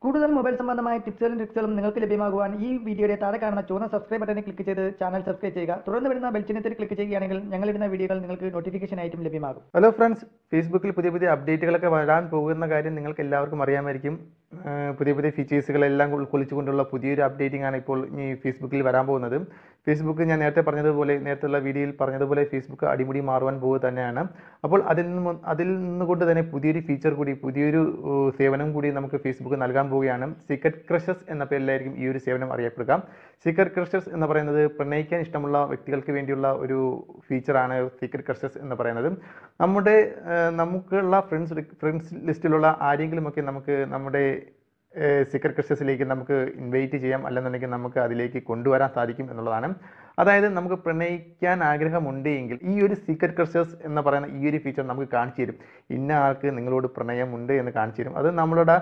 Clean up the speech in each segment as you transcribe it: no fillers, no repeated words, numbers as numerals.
കൂടുതൽ മൊബൈൽ സംബന്ധമായ ടിപ്സുകളും ട്രിക്സുകളും നിങ്ങൾക്ക് ലഭ്യമാകുവാൻ ഈ വീഡിയോയുടെ താഴെ കാണുന്ന ചുവന്ന സബ്സ്ക്രൈബ് ബട്ടണിൽ ക്ലിക്ക് ചെയ്ത് ചാനൽ സബ്സ്ക്രൈബ് ചെയ്യുക. തുടർന്ന് വരുന്ന ബെൽ ചിഹ്നത്തിൽ ക്ലിക്ക് ചെയ്യുകയാണെങ്കിൽ ഞങ്ങളിടുന്ന വീഡിയോകൾ നിങ്ങൾക്ക് നോട്ടിഫിക്കേഷൻ ആയിട്ടും ലഭ്യമാകും. ഹലോ ഫ്രണ്ട്സ്, ഫേസ്ബുക്കിൽ പുതിയ പുതിയ അപ്ഡേറ്റുകളൊക്കെ വരാൻ പോകുന്ന കാര്യം നിങ്ങൾക്ക് എല്ലാവർക്കും അറിയാമായിരിക്കും. പുതിയ പുതിയ ഫീച്ചേഴ്സുകളെല്ലാം ഉൾക്കൊള്ളിച്ചുകൊണ്ടുള്ള പുതിയൊരു അപ്ഡേറ്റിംഗ് ആണ് ഇപ്പോൾ ഈ ഫേസ്ബുക്കിൽ വരാൻ പോകുന്നത്. ഫേസ്ബുക്ക് ഞാൻ നേരത്തെ പറഞ്ഞതുപോലെ, നേരത്തെയുള്ള വീഡിയോയിൽ പറഞ്ഞതുപോലെ ഫേസ്ബുക്ക് അടിമുടി മാറുവാൻ പോകുക തന്നെയാണ്. അപ്പോൾ അതിൽ നിന്നുകൊണ്ട് തന്നെ പുതിയൊരു ഫീച്ചർ കൂടി, പുതിയൊരു സേവനം കൂടി നമുക്ക് ഫേസ്ബുക്ക് നൽകാൻ പോവുകയാണ്. സീക്രട്ട് ക്രഷസ് എന്ന പേരിലായിരിക്കും ഈ ഒരു സേവനം അറിയപ്പെടുക. സീക്രട്ട് ക്രഷസ് എന്ന് പറയുന്നത് പ്രണയിക്കാൻ ഇഷ്ടമുള്ള വ്യക്തികൾക്ക് വേണ്ടിയുള്ള ഒരു ഫീച്ചറാണ് സീക്രട്ട് ക്രഷസ് എന്ന് പറയുന്നത്. നമുക്കുള്ള ഫ്രണ്ട്സ് ലിസ്റ്റിലുള്ള ആരെങ്കിലുമൊക്കെ നമുക്ക് നമ്മുടെ സീക്രട്ട് ക്രഷസിലേക്ക് നമുക്ക് ഇൻവൈറ്റ് ചെയ്യാം, അല്ലെന്നുണ്ടെങ്കിൽ നമുക്ക് അതിലേക്ക് കൊണ്ടുവരാൻ സാധിക്കും എന്നുള്ളതാണ്. അതായത് നമുക്ക് പ്രണയിക്കാൻ ആഗ്രഹമുണ്ട് എങ്കിൽ ഈ ഒരു സീക്രട്ട് ക്രഷസ് എന്ന് പറയുന്ന ഈ ഒരു ഫീച്ചർ നമുക്ക് കാണിച്ചു തരും. ഇന്ന ആൾക്ക് നിങ്ങളോട് പ്രണയമുണ്ട് എന്ന് കാണിച്ചു തരും. അത് നമ്മളുടെ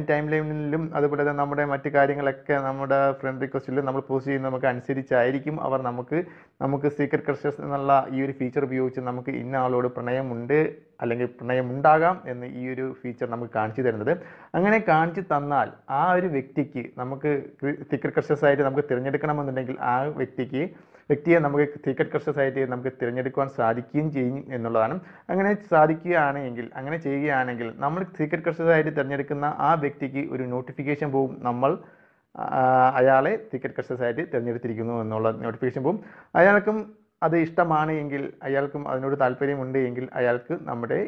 ടൈം ലൈനിലും അതുപോലെ തന്നെ നമ്മുടെ മറ്റു കാര്യങ്ങളൊക്കെ നമ്മുടെ ഫ്രണ്ട് റിക്വസ്റ്റിലും നമ്മൾ പോസ്റ്റ് ചെയ്യുന്ന നമുക്ക് അനുസരിച്ചായിരിക്കും അവർ നമുക്ക് സീക്രട്ട് ക്രഷസ് എന്നുള്ള ഈ ഒരു ഫീച്ചർ ഉപയോഗിച്ച് നമുക്ക് ഇന്ന ആളോട് പ്രണയമുണ്ട് അല്ലെങ്കിൽ പ്രണയമുണ്ടാകാം എന്ന് ഈ ഒരു ഫീച്ചർ നമുക്ക് കാണിച്ചു തരുന്നത്. അങ്ങനെ കാണിച്ചു തന്നാൽ ആ ഒരു വ്യക്തിക്ക് നമുക്ക് സീക്രട്ട് ക്രഷസ് ആയിട്ട് നമുക്ക് തിരഞ്ഞെടുക്കണമെന്നുണ്ടെങ്കിൽ ആ വ്യക്തിയെ നമുക്ക് സീക്രട്ട് ക്രഷസ് ആയിട്ട് നമുക്ക് തിരഞ്ഞെടുക്കുവാൻ സാധിക്കുകയും ചെയ്യും എന്നുള്ളതാണ്. അങ്ങനെ ചെയ്യുകയാണെങ്കിൽ നമ്മൾ സീക്രട്ട് ക്രഷസ് ആയിട്ട് തിരഞ്ഞെടുക്കുന്ന ആ വ്യക്തിക്ക് ഒരു നോട്ടിഫിക്കേഷൻ പോവും, നമ്മൾ അയാളെ സീക്രട്ട് ക്രഷസ് ആയിട്ട് തിരഞ്ഞെടുത്തിരിക്കുന്നു എന്നുള്ള നോട്ടിഫിക്കേഷൻ പോവും. അയാൾക്കും അത് ഇഷ്ടമാണ് എങ്കിൽ, അയാൾക്കും അതിനോട് താല്പര്യമുണ്ട് എങ്കിൽ അയാൾക്ക് നമ്മുടെ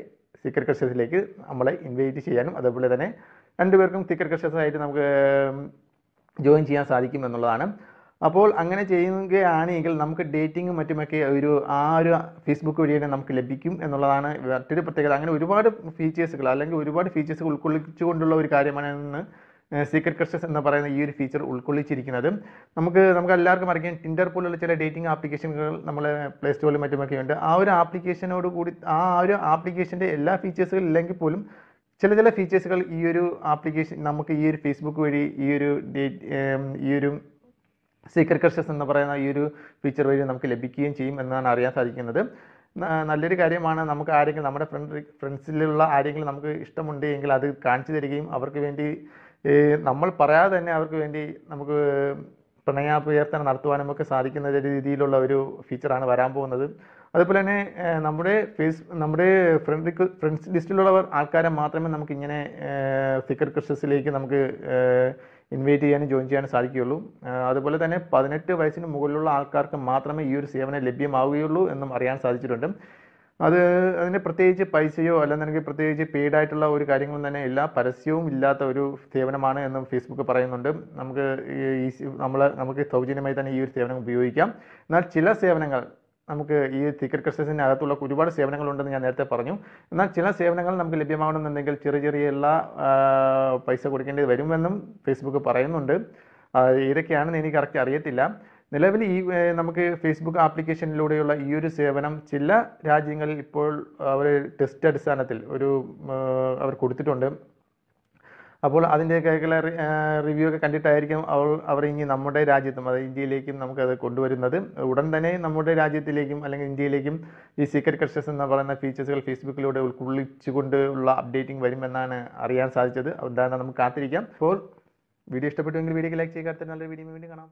സീക്രട്ട് ക്രഷസിലേക്ക് നമ്മളെ ഇൻവൈറ്റ് ചെയ്യാനും അതുപോലെ തന്നെ രണ്ടുപേർക്കും സീക്രട്ട് ക്രഷസ് ആയിട്ട് നമുക്ക് ജോയിൻ ചെയ്യാൻ സാധിക്കും എന്നുള്ളതാണ്. അപ്പോൾ അങ്ങനെ ചെയ്യുകയാണെങ്കിൽ നമുക്ക് ഡേറ്റിങ്ങും മറ്റുമൊക്കെ ആ ഒരു ഫേസ്ബുക്ക് വഴി തന്നെ നമുക്ക് ലഭിക്കും എന്നുള്ളതാണ് മറ്റൊരു പ്രത്യേകത. അങ്ങനെ ഒരുപാട് ഫീച്ചേഴ്സുകൾ ഉൾക്കൊള്ളിച്ചുകൊണ്ടുള്ള ഒരു കാര്യമാണ് സീക്രട്ട് ക്രഷസ് എന്ന് പറയുന്ന ഈ ഒരു ഫീച്ചർ ഉൾക്കൊള്ളിച്ചിരിക്കുന്നത്. നമുക്ക് എല്ലാവർക്കും അറിയാം, ടിൻഡർ പോലുള്ള ചില ഡേറ്റിംഗ് ആപ്ലിക്കേഷനുകൾ നമ്മളെ പ്ലേ സ്റ്റോറിലും മറ്റുമൊക്കെ ഉണ്ട്. ആ ഒരു ആപ്ലിക്കേഷൻ്റെ എല്ലാ ഫീച്ചേഴ്സുകളും ഇല്ലെങ്കിൽ പോലും ചില ഫീച്ചേഴ്സുകൾ ഈ ഒരു ആപ്ലിക്കേഷൻ നമുക്ക് ഈ ഒരു ഫേസ്ബുക്ക് വഴി ഈ ഒരു സീക്രട്ട് ക്രഷസ് എന്ന് പറയുന്ന ഈ ഒരു ഫീച്ചർ വഴി നമുക്ക് ലഭിക്കുകയും ചെയ്യും എന്നാണ് അറിയാൻ സാധിക്കുന്നത്. നല്ലൊരു കാര്യമാണ്. നമുക്ക് ആരെങ്കിലും നമ്മുടെ ഫ്രണ്ട്സിലുള്ള ആരെങ്കിലും നമുക്ക് ഇഷ്ടമുണ്ട് എങ്കിൽ അത് കാണിച്ചു തരികയും അവർക്ക് വേണ്ടി നമ്മൾ പറയാതെ തന്നെ അവർക്ക് വേണ്ടി നമുക്ക് പ്രണയാഭ്യർത്ഥന നടത്തുവാനും ഒക്കെ സാധിക്കുന്ന രീതിയിലുള്ള ഒരു ഫീച്ചറാണ് വരാൻ പോകുന്നത്. അതുപോലെ തന്നെ നമ്മുടെ ഫ്രണ്ട്സ് ലിസ്റ്റിലുള്ള ആൾക്കാരെ മാത്രമേ നമുക്ക് ഇങ്ങനെ സീക്രട്ട് ക്രഷസിലേക്ക് നമുക്ക് ഇൻവൈറ്റ് ചെയ്യാനും ജോയിൻ ചെയ്യാനും സാധിക്കുകയുള്ളൂ. അതുപോലെ തന്നെ 18 വയസ്സിന് മുകളിലുള്ള ആൾക്കാർക്ക് മാത്രമേ ഈ ഒരു സേവനം ലഭ്യമാവുകയുള്ളൂ എന്നും അറിയാൻ സാധിച്ചിട്ടുണ്ട്. അതിന് പ്രത്യേകിച്ച് പൈസയോ അല്ലെന്നുണ്ടെങ്കിൽ പ്രത്യേകിച്ച് പെയ്ഡ് ആയിട്ടുള്ള ഒരു കാര്യങ്ങളും തന്നെ എല്ലാ പരസ്യവും ഇല്ലാത്ത ഒരു സേവനമാണ് എന്നും ഫേസ്ബുക്ക് പറയുന്നുണ്ട്. നമുക്ക് സൗജന്യമായി തന്നെ ഈ ഒരു സേവനം ഉപയോഗിക്കാം. എന്നാൽ ചില സേവനങ്ങൾ നമുക്ക് ഈ സീക്രട്ട് ക്രഷസിന് അകത്തുള്ള ഒരുപാട് സേവനങ്ങളുണ്ടെന്ന് ഞാൻ നേരത്തെ പറഞ്ഞു. എന്നാൽ ചില സേവനങ്ങൾ നമുക്ക് ലഭ്യമാകണമെന്നുണ്ടെങ്കിൽ ചെറിയ പൈസ കൊടുക്കേണ്ടി വരുമെന്നും ഫേസ്ബുക്ക് പറയുന്നുണ്ട്. ഏതൊക്കെയാണെന്ന് എനിക്ക് കറക്റ്റ് അറിയത്തില്ല. നിലവിൽ നമുക്ക് ഫേസ്ബുക്ക് ആപ്ലിക്കേഷനിലൂടെയുള്ള ഈ ഒരു സേവനം ചില രാജ്യങ്ങളിൽ ഇപ്പോൾ അവർ ടെസ്റ്റ് അടിസ്ഥാനത്തിൽ അവർ കൊടുത്തിട്ടുണ്ട്. അപ്പോൾ അതിൻ്റെയൊക്കെ റിവ്യൂ ഒക്കെ കണ്ടിട്ടായിരിക്കും അവർ ഇനി നമ്മുടെ രാജ്യത്തും, അതായത് ഇന്ത്യയിലേക്കും നമുക്കത് കൊണ്ടുവരുന്നത്. ഉടൻ തന്നെ നമ്മുടെ രാജ്യത്തിലേക്കും അല്ലെങ്കിൽ ഇന്ത്യയിലേക്കും ഈ സീക്രട്ട് ക്രഷസ് എന്ന് പറയുന്ന ഫീച്ചേഴ്സുകൾ ഫേസ്ബുക്കിലൂടെ ഉൾക്കൊള്ളിച്ചുകൊണ്ടുള്ള അപ്ഡേറ്റിംഗ് വരുമെന്നാണ് അറിയാൻ സാധിച്ചത്. അതാണ് നമുക്ക് കാത്തിരിക്കാം. അപ്പോൾ വീഡിയോ ഇഷ്ടപ്പെട്ടുവെങ്കിൽ വീഡിയോക്ക് ലൈക്ക് ചെയ്യുക. അടുത്ത നല്ലൊരു വീഡിയോ വീണ്ടും കാണാം.